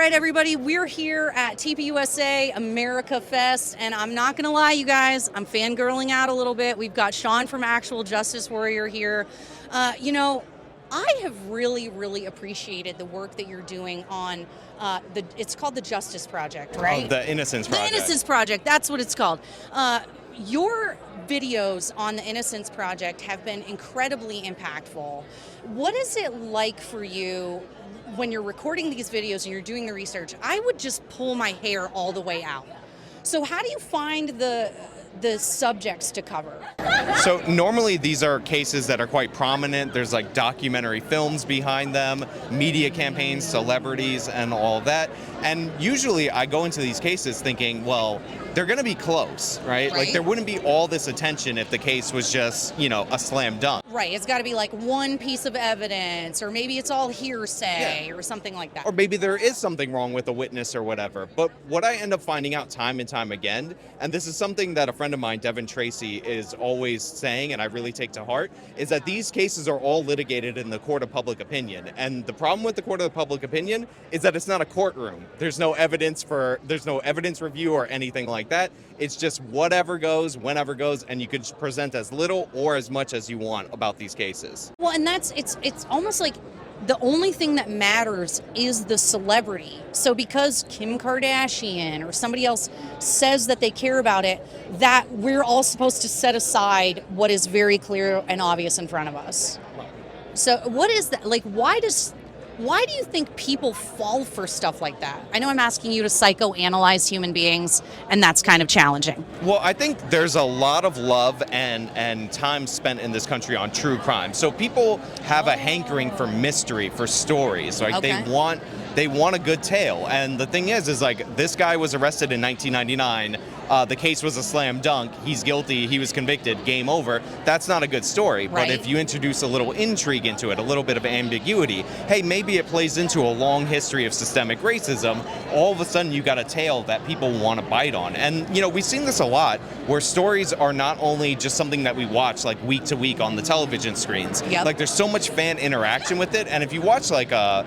right, everybody, we're here at TPUSA AmericaFest, and I'm not going to lie, you guys, I'm fangirling out a little bit. We've got Sean from Actual Justice Warrior here. I have really appreciated the work that you're doing on it's called the Justice Project, right? Oh, the Innocence Project. The Innocence Project, that's what it's called. Your videos on the Innocence Project have been incredibly impactful. What is it like for you when you're recording these videos and you're doing the research? I would just pull my hair all the way out. So how do you find the subjects to cover? So normally these are cases that are quite prominent. There's like documentary films behind them, media campaigns, celebrities, and all that. And usually I go into these cases thinking, well, they're going to be close, right? Like there wouldn't be all this attention if the case was just, a slam dunk. Right. It's got to be like one piece of evidence, or maybe it's all hearsay or something like that. Or maybe there is something wrong with a witness or whatever. But what I end up finding out time and time again, and this is something that a friend of mine, Devin Tracy, is always saying, and I really take to heart, is that these cases are all litigated in the court of public opinion. And the problem with the court of public opinion is that it's not a courtroom. There's no evidence review or anything like that. It's just whatever goes, whenever goes, and you can present as little or as much as you want about these cases. Well, and it's almost like the only thing that matters is the celebrity. So because Kim Kardashian or somebody else says that they care about it, that we're all supposed to set aside what is very clear and obvious in front of us. So what is that? Like, why do you think people fall for stuff like that? I know I'm asking you to psychoanalyze human beings, and that's kind of challenging. Well, I think there's a lot of love and time spent in this country on true crime. So people have a hankering for mystery, for stories. Like they want a good tale. And the thing is like this guy was arrested in 1999. The case was a slam dunk. He's guilty. He was convicted. Game over. That's not a good story. Right. But if you introduce a little intrigue into it, a little bit of ambiguity, hey, maybe it plays into a long history of systemic racism. All of a sudden, you got a tale that people want to bite on. And, we've seen this a lot where stories are not only just something that we watch like week to week on the television screens. Yep. Like there's so much fan interaction with it. And if you watch like a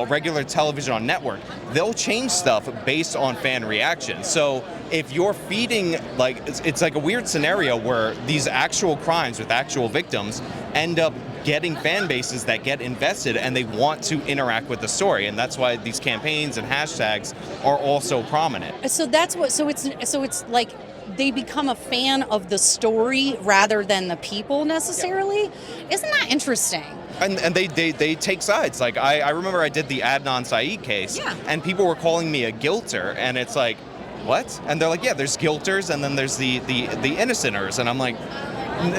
regular television on network, they'll change stuff based on fan reaction. So if you're feeding, like, it's like a weird scenario where these actual crimes with actual victims end up getting fan bases that get invested and they want to interact with the story, and that's why these campaigns and hashtags are all so prominent. So it's like they become a fan of the story rather than the people necessarily. Yeah. Isn't that interesting? And they take sides. Like I remember I did the Adnan Syed case, and people were calling me a guilter, and it's like, what? And they're like, yeah, there's guilters and then there's the innocenters, and I'm like,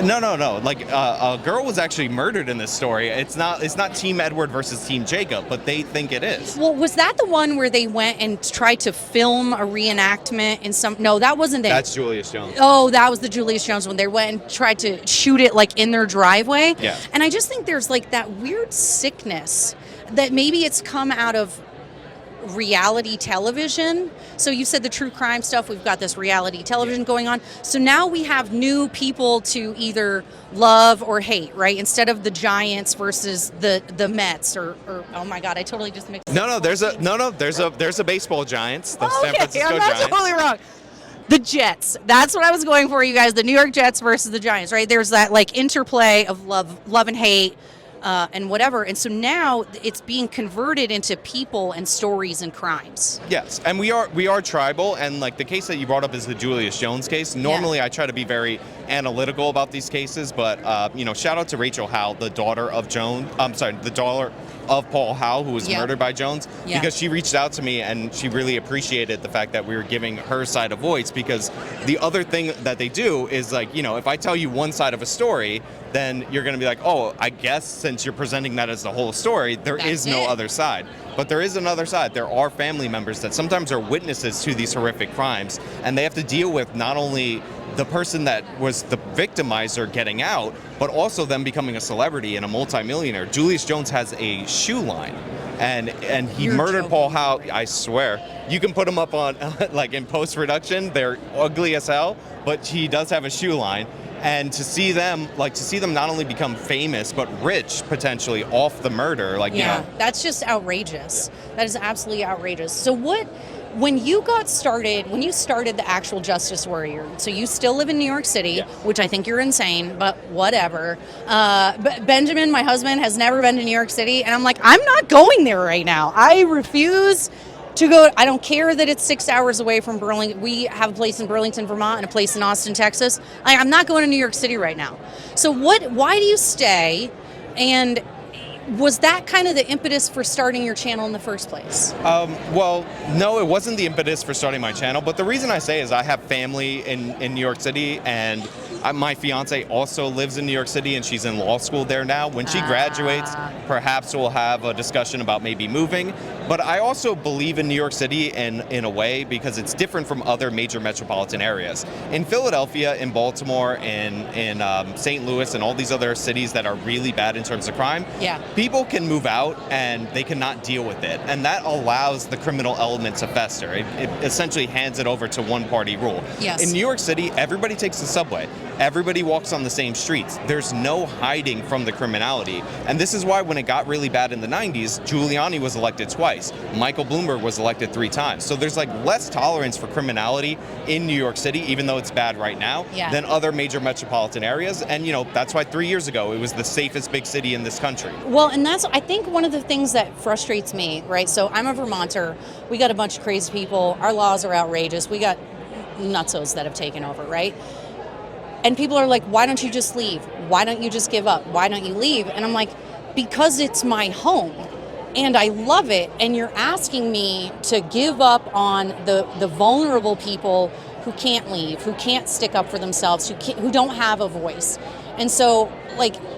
no. Like a girl was actually murdered in this story. It's not Team Edward versus Team Jacob, but they think it is. Well, was that the one where they went and tried to film a reenactment in some? No, that wasn't it. That's Julius Jones. Oh, that was the Julius Jones one. They went and tried to shoot it like in their driveway. Yeah. And I just think there's like that weird sickness that maybe it's come out of reality television. So you said the true crime stuff, we've got this reality television going on. So now we have new people to either love or hate, right? Instead of the Giants versus the Mets or oh my God, I totally just mixed. There's a baseball Giants, the San Francisco I'm Giants. totally wrong. The Jets. That's what I was going for, you guys. The New York Jets versus the Giants, right? There's that like interplay of love and hate. And whatever. And so now it's being converted into people and stories and crimes. Yes, and we are tribal, and like the case that you brought up is the Julius Jones case. Normally I try to be very analytical about these cases, but shout out to Rachel Howe, the daughter of Paul Howe, who was murdered by Jones, because she reached out to me and she really appreciated the fact that we were giving her side a voice, because the other thing that they do is like, if I tell you one side of a story, then you're going to be like, oh, I guess since you're presenting that as the whole story, there is no other side. But there is another side. There are family members that sometimes are witnesses to these horrific crimes, and they have to deal with not only the person that was the victimizer getting out, but also them becoming a celebrity and a multimillionaire. Julius Jones has a shoe line, and he murdered Paul Howe. I swear, you can put them up on like in post-production. They're ugly as hell, but he does have a shoe line. And to see them not only become famous but rich potentially off the murder, that's just outrageous. That is absolutely outrageous. So when you started the actual Justice Warrior, so you still live in New York City, which I think you're insane, but whatever. Benjamin, my husband, has never been to New York City, and I'm like, I'm not going there right now. I refuse to go. I don't care that it's 6 hours away from Burlington. We have a place in Burlington, Vermont, and a place in Austin, Texas. I'm not going to New York City right now. So why do you stay? And was that kind of the impetus for starting your channel in the first place? Well, no, it wasn't the impetus for starting my channel, but the reason I say is I have family in New York City, and my fiance also lives in New York City, and she's in law school there now. When she graduates, perhaps we'll have a discussion about maybe moving. But I also believe in New York City in a way because it's different from other major metropolitan areas. In Philadelphia, in Baltimore, in St. Louis, and all these other cities that are really bad in terms of crime, people can move out and they cannot deal with it. And that allows the criminal element to fester. It essentially hands it over to one-party rule. Yes. In New York City, everybody takes the subway. Everybody walks on the same streets. There's no hiding from the criminality. And this is why when it got really bad in the 90s, Giuliani was elected twice. Michael Bloomberg was elected 3 times. So there's less tolerance for criminality in New York City, even though it's bad right now, than other major metropolitan areas. And, that's why 3 years ago, it was the safest big city in this country. Well, and that's, I think, one of the things that frustrates me, right? So I'm a Vermonter. We got a bunch of crazy people. Our laws are outrageous. We got nutsos that have taken over, right? And people are like, why don't you just leave? Why don't you just give up? Why don't you leave? And I'm like, because it's my home and I love it. And you're asking me to give up on the vulnerable people who can't leave, who can't stick up for themselves, who don't have a voice. And so,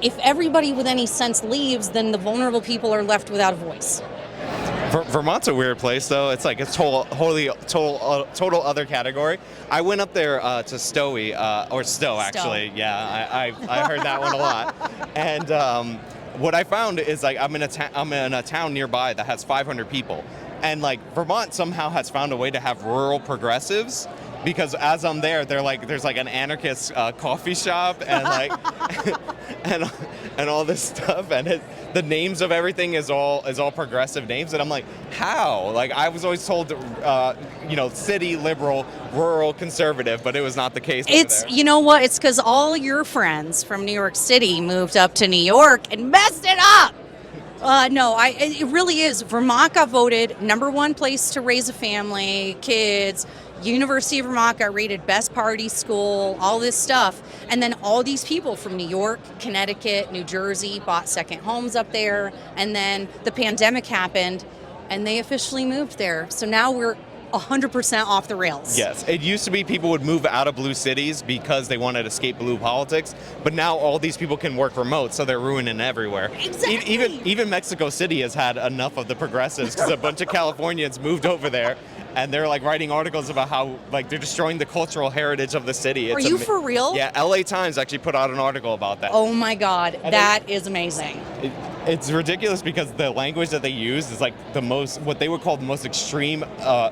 if everybody with any sense leaves, then the vulnerable people are left without a voice. Vermont's a weird place, though. It's total other category. I went up there to Stowe, actually. Yeah, I heard that one a lot. And what I found is I'm in a town nearby that has 500 people, and Vermont somehow has found a way to have rural progressives. Because as I'm there, there's an anarchist coffee shop and and all this stuff, and the names of everything is all progressive names, and I'm like, how? I was always told, city liberal, rural conservative, but it was not the case. It's you know what? It's because all your friends from New York City moved up to New York and messed it up. It really is. Vermont got voted #1 place to raise a family, kids. University of Vermont got rated best party school, all this stuff. And then all these people from New York, Connecticut, New Jersey bought second homes up there. And then the pandemic happened and they officially moved there. So now we're 100% off the rails. Yes, it used to be people would move out of blue cities because they wanted to escape blue politics, but now all these people can work remote, so they're ruining everywhere. Exactly. Even Mexico City has had enough of the progressives because a bunch of Californians moved over there, and they're writing articles about how they're destroying the cultural heritage of the city. Are you for real? Yeah, LA Times actually put out an article about that. Oh my God, that is amazing. It's ridiculous because the language that they use is what they would call the most extreme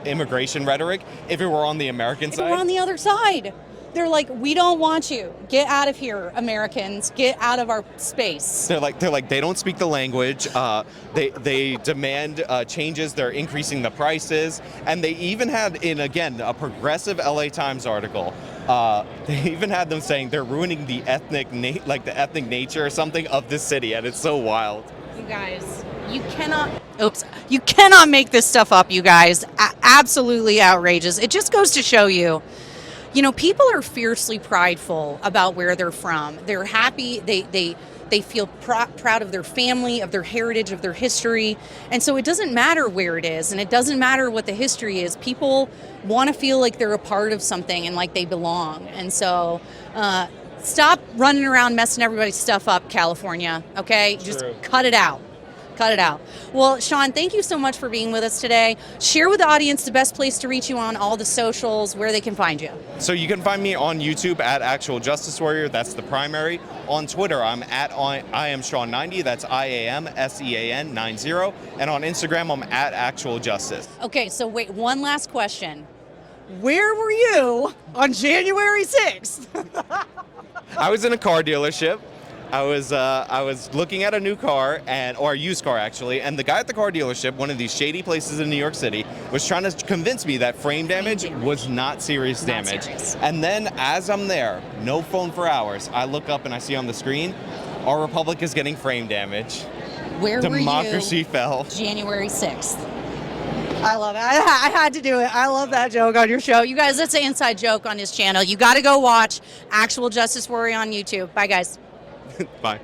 immigration rhetoric if it were on the American side. If it were on the other side. They're like, we don't want you. Get out of here, Americans. Get out of our space. They're like they don't speak the language. They demand changes. They're increasing the prices, and they even had a progressive LA Times article. They even had them saying they're ruining the ethnic nature or something of this city, and it's so wild. You guys, you cannot make this stuff up, you guys. Absolutely outrageous. It just goes to show you. People are fiercely prideful about where they're from. They're happy. They feel proud of their family, of their heritage, of their history. And so it doesn't matter where it is, and it doesn't matter what the history is. People want to feel like they're a part of something and like they belong. And so stop running around messing everybody's stuff up, California, okay? Just cut it out. Cut it out. Well, Sean, thank you so much for being with us today. Share with the audience the best place to reach you on all the socials, where they can find you. So you can find me on YouTube at Actual Justice Warrior. That's the primary. On Twitter, I'm at I am Sean 90. That's IAMSEAN 90. And on Instagram, I'm at Actual Justice. Okay, so wait, one last question. Where were you on January 6th? I was in a car dealership. I was looking at a new car or a used car actually, and the guy at the car dealership, one of these shady places in New York City, was trying to convince me that frame damage was not serious damage. Serious. And then as I'm there, no phone for hours, I look up and I see on the screen, our republic is getting frame damage. Where Democracy were you fell. January 6th? I love it. I had to do it. I love that joke on your show. You guys, that's an inside joke on his channel. You got to go watch Actual Justice Warrior on YouTube. Bye, guys. Bye.